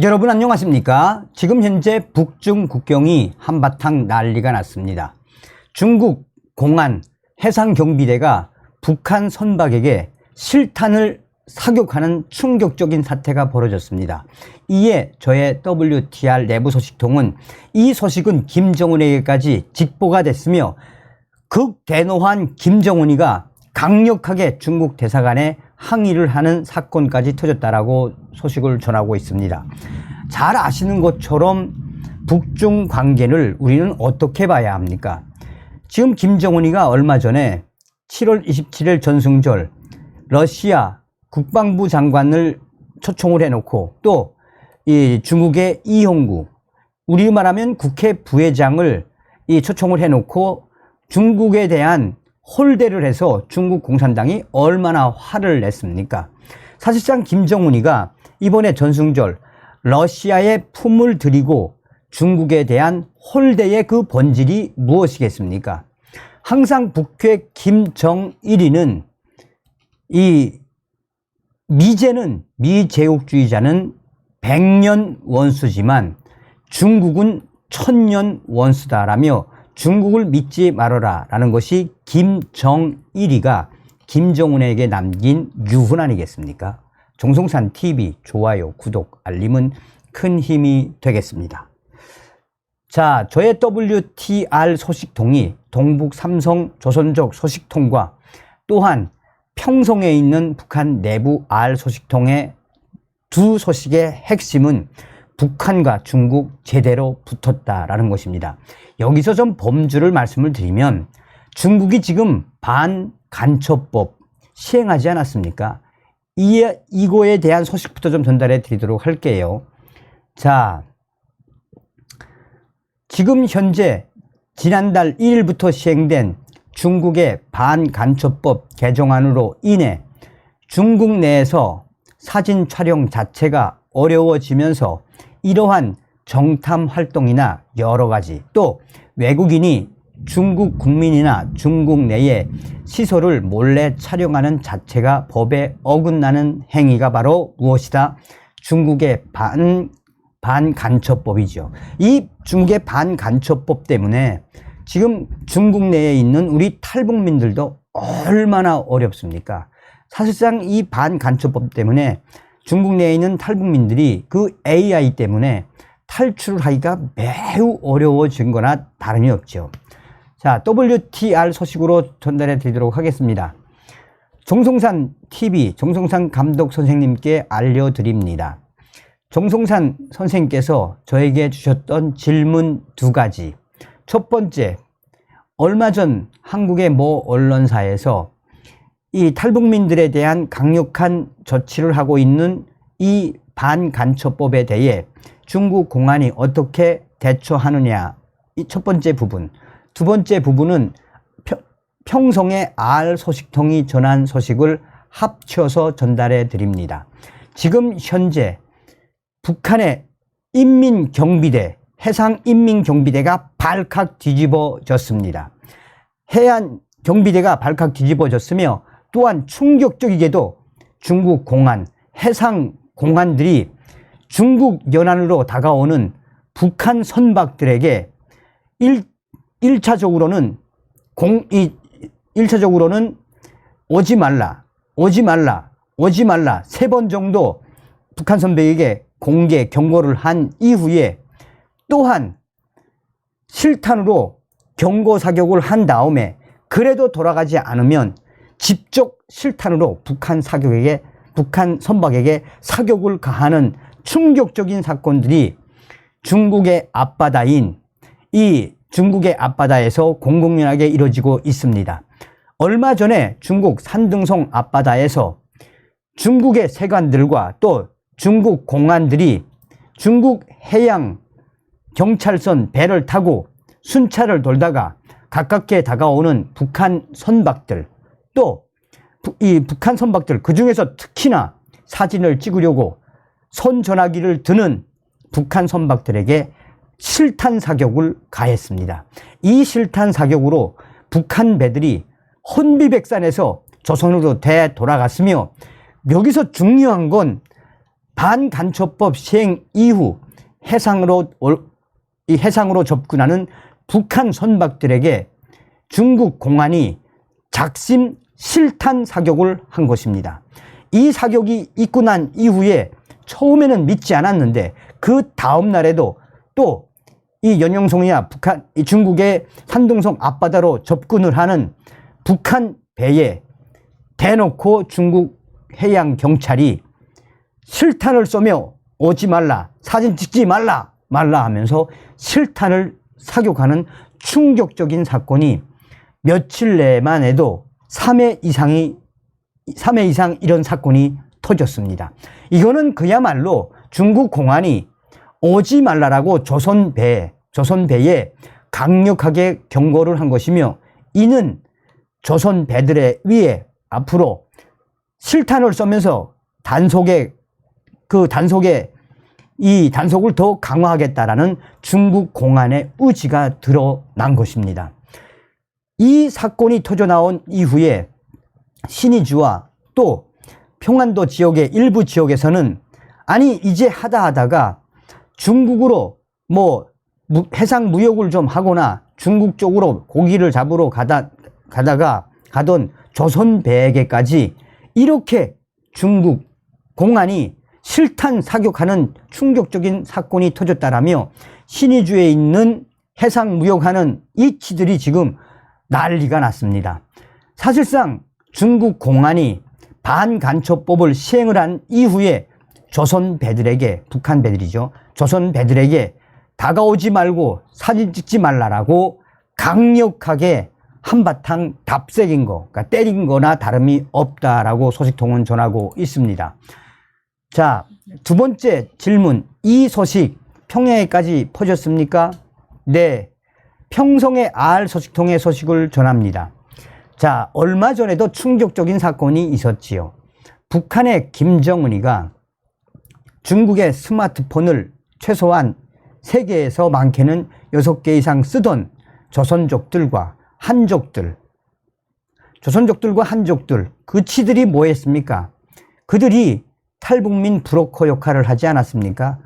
여러분 안녕하십니까? 지금 현재 북중 국경이 한바탕 난리가 났습니다. 중국 공안 해상경비대가 북한 선박에게 실탄을 사격하는 충격적인 사태가 벌어졌습니다. 이에 저의 WTR 내부 소식통은 이 소식은 김정은에게까지 직보가 됐으며 극대노한 김정은이가 강력하게 중국 대사관에 항의를 하는 사건까지 터졌다라고 소식을 전하고 있습니다. 잘 아시는 것처럼 북중 관계를 우리는 어떻게 봐야 합니까? 지금 김정은이가 얼마 전에 7월 27일 전승절 러시아 국방부 장관을 초청을 해놓고 또 이 중국의 이형구, 우리 말하면 국회 부회장을 초청을 해놓고 중국에 대한 홀대를 해서 중국 공산당이 얼마나 화를 냈습니까? 사실상 김정은이가 이번에 전승절 러시아에 품을 들이고 중국에 대한 홀대의 그 본질이 무엇이겠습니까? 항상 북회 김정일이는 이 미제국주의자는 100년 원수지만 중국은 1000년 원수다라며 중국을 믿지 말아라 라는 것이 김정일이가 김정은에게 남긴 유훈 아니겠습니까? 정성산 TV 좋아요, 구독, 알림은 큰 힘이 되겠습니다. 자, 저의 WTR 소식통이 동북 삼성 조선족 소식통과 또한 평성에 있는 북한 내부 R 소식통의 두 소식의 핵심은 북한과 중국 제대로 붙었다라는 것입니다. 여기서 좀 범주를 말씀을 드리면 중국이 지금 반간첩법 시행하지 않았습니까? 이거에 대한 소식부터 좀 전달해 드리도록 할게요. 자, 지금 현재 지난달 1일부터 시행된 중국의 반간첩법 개정안으로 인해 중국 내에서 사진 촬영 자체가 어려워지면서 이러한 정탐 활동이나 여러 가지 또 외국인이 중국 국민이나 중국 내에 시설을 몰래 촬영하는 자체가 법에 어긋나는 행위가 바로 무엇이다? 중국의 반간첩법이죠. 이 중국의 반간첩법 때문에 지금 중국 내에 있는 우리 탈북민들도 얼마나 어렵습니까? 사실상 이 반간첩법 때문에 중국 내에 있는 탈북민들이 그 AI 때문에 탈출을 하기가 매우 어려워진 거나 다름이 없죠. 자, WTR 소식으로 전달해 드리도록 하겠습니다. 정성산 TV, 정성산 감독 선생님께 알려드립니다. 정성산 선생님께서 저에게 주셨던 질문 두 가지. 첫 번째, 얼마 전 한국의 모 언론사에서 이 탈북민들에 대한 강력한 조치를 하고 있는 이 반간첩법에 대해 중국 공안이 어떻게 대처하느냐, 이 첫 번째 부분. 두 번째 부분은 평성의 R 소식통이 전한 소식을 합쳐서 전달해 드립니다. 지금 현재 북한의 인민경비대, 해상인민경비대가 발칵 뒤집어졌습니다. 해안경비대가 발칵 뒤집어졌으며 또한 충격적이게도 중국 공안, 해상공안들이 중국 연안으로 다가오는 북한 선박들에게 1차적으로는 오지 말라 3번 정도 북한 선박에게 공개 경고를 한 이후에 또한 실탄으로 경고 사격을 한 다음에 그래도 돌아가지 않으면 직접 실탄으로 북한 선박에게 사격을 가하는 충격적인 사건들이 중국의 앞바다인 이 중국의 앞바다에서 공공연하게 이루어지고 있습니다. 얼마 전에 중국 산둥성 앞바다에서 중국의 세관들과 또 중국 공안들이 중국 해양 경찰선 배를 타고 순찰을 돌다가 가깝게 다가오는 북한 선박들, 또 이 북한 선박들, 그 중에서 특히나 사진을 찍으려고 손전화기를 드는 북한 선박들에게 실탄 사격을 가했습니다. 이 실탄 사격으로 북한 배들이 혼비백산에서 조선으로 되돌아갔으며, 여기서 중요한 건 반간첩법 시행 이후 해상으로 접근하는 북한 선박들에게 중국 공안이 작심 실탄 사격을 한 것입니다. 이 사격이 있고 난 이후에 처음에는 믿지 않았는데 그 다음 날에도 또 이 연영송이나 중국의 산둥성 앞바다로 접근을 하는 북한 배에 대놓고 중국 해양 경찰이 실탄을 쏘며 오지 말라, 사진 찍지 말라 하면서 실탄을 사격하는 충격적인 사건이 며칠 내만 해도 3회 이상 이런 사건이 터졌습니다. 이거는 그야말로 중국 공안이 오지 말라라고 조선배에 강력하게 경고를 한 것이며, 이는 조선 배들에 위해 앞으로 실탄을 쏘면서 이 단속을 더 강화하겠다라는 중국 공안의 의지가 드러난 것입니다. 이 사건이 터져 나온 이후에 신의주와 또 평안도 지역의 일부 지역에서는 아니 이제 하다가 중국으로 뭐 해상 무역을 좀 하거나 중국 쪽으로 고기를 잡으러 가던 조선 배에게까지 이렇게 중국 공안이 실탄 사격하는 충격적인 사건이 터졌다라며 신의주에 있는 해상 무역하는 이치들이 지금 난리가 났습니다. 사실상 중국 공안이 반간첩법을 시행을 한 이후에 조선 배들에게, 북한 배들이죠, 조선 배들에게 다가오지 말고 사진 찍지 말라라고 강력하게 한바탕 답색인 거, 그러니까 때린 거나 다름이 없다라고 소식통은 전하고 있습니다. 자, 두 번째 질문. 이 소식 평양에까지 퍼졌습니까? 네. 평성의 알 소식통의 소식을 전합니다. 자, 얼마 전에도 충격적인 사건이 있었지요. 북한의 김정은이가 중국의 스마트폰을 최소한 세계에서 많게는 6개 이상 쓰던 조선족들과 한족들, 그치들이 뭐 했습니까? 그들이 탈북민 브로커 역할을 하지 않았습니까?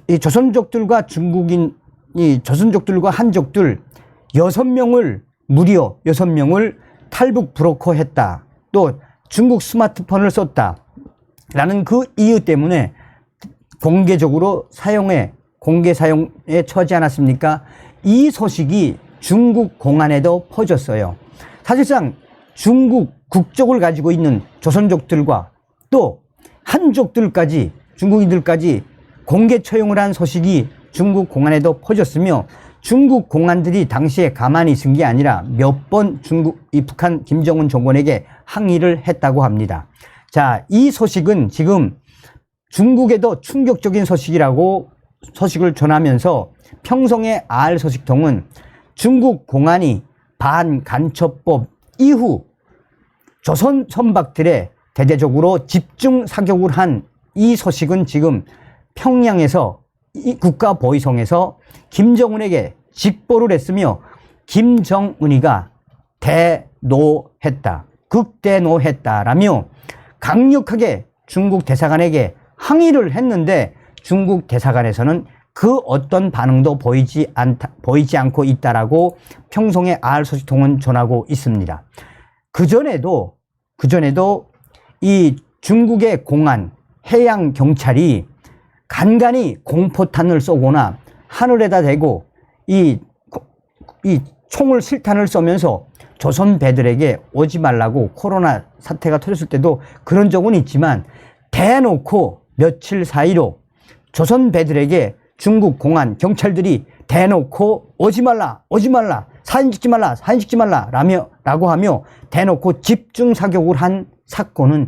이 조선족들과 조선족들과 한족들 6명을 무려 6명을 탈북 브로커 했다, 또 중국 스마트폰을 썼다 라는 그 이유 때문에 공개 사용에 처하지 않았습니까? 이 소식이 중국 공안에도 퍼졌어요. 사실상 중국 국적을 가지고 있는 조선족들과 또 한족들까지, 중국인들까지 공개 처형을 한 소식이 중국 공안에도 퍼졌으며, 중국 공안들이 당시에 가만히 있은 게 아니라 몇 번 북한 김정은 정권에게 항의를 했다고 합니다. 자, 이 소식은 지금 중국에도 충격적인 소식이라고 소식을 전하면서 평성의 알 소식통은 중국 공안이 반간첩법 이후 조선 선박들의 대대적으로 집중 사격을 한 이 소식은 지금 평양에서, 이 국가보위성에서 김정은에게 직보를 했으며, 김정은이가 극대노했다라며 강력하게 중국 대사관에게 항의를 했는데, 중국 대사관에서는 그 어떤 반응도 보이지 않고 있다라고 평성의 알 소식통은 전하고 있습니다. 그전에도 이 중국의 공안, 해양 경찰이 간간히 공포탄을 쏘거나 하늘에다 대고 이 총을 실탄을 쏘면서 조선 배들에게 오지 말라고, 코로나 사태가 터졌을 때도 그런 적은 있지만, 대놓고 며칠 사이로 조선 배들에게 중국 공안 경찰들이 대놓고 오지 말라, 사진 찍지 말라 라고 하며 대놓고 집중 사격을 한 사건은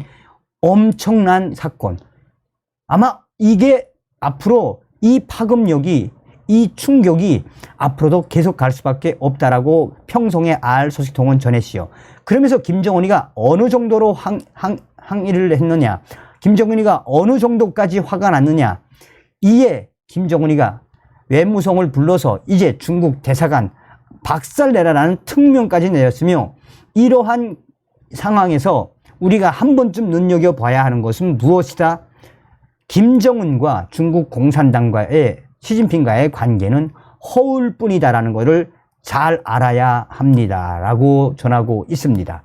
엄청난 사건. 아마 이게 앞으로 이 파급력이, 이 충격이 앞으로도 계속 갈 수밖에 없다라고 평성의 알 소식통은 전했지요. 그러면서 김정은이가 어느 정도로 항의를 했느냐, 김정은이가 어느 정도까지 화가 났느냐, 이에 김정은이가 외무성을 불러서 이제 중국 대사관 박살내라라는 특명까지 내렸으며, 이러한 상황에서 우리가 한 번쯤 눈여겨봐야 하는 것은 무엇이다? 김정은과 중국 공산당과의 시진핑과의 관계는 허울뿐이다라는 것을 잘 알아야 합니다라고 전하고 있습니다.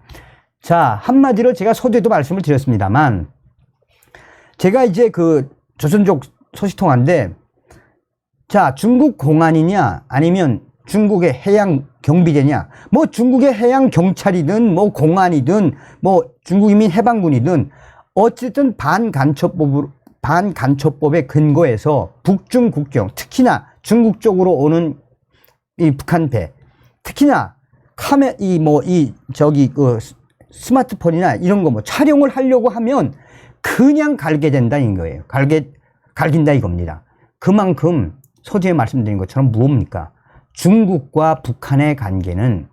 자, 한마디로 제가 서두에도 말씀을 드렸습니다만, 제가 이제 그 조선족 소식통화인데, 자, 중국 공안이냐 아니면 중국의 해양 경비대냐, 뭐 중국의 해양 경찰이든 뭐 공안이든 뭐 중국인민 해방군이든 어쨌든 반간첩법에 근거해서 북중 국경, 특히나 중국 쪽으로 오는 이 북한 배, 특히나 스마트폰이나 이런 거 뭐 촬영을 하려고 하면 그냥 갈게 된다는 거예요. 갈긴다 이겁니다. 그만큼 서두에 말씀드린 것처럼 무엇입니까? 중국과 북한의 관계는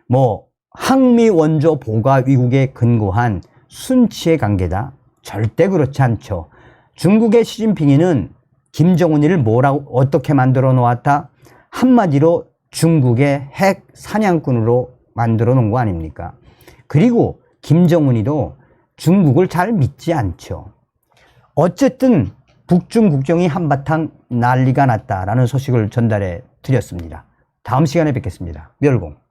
뭐 항미 원조 보가 위국에 근거한 순치의 관계다? 절대 그렇지 않죠. 중국의 시진핑이는 김정은이를 뭐라고 어떻게 만들어 놓았다? 한마디로 중국의 핵 사냥꾼으로 만들어 놓은 거 아닙니까? 그리고 김정은이도 중국을 잘 믿지 않죠. 어쨌든 북중 국경이 한바탕 난리가 났다라는 소식을 전달해 드렸습니다. 다음 시간에 뵙겠습니다. 멸공.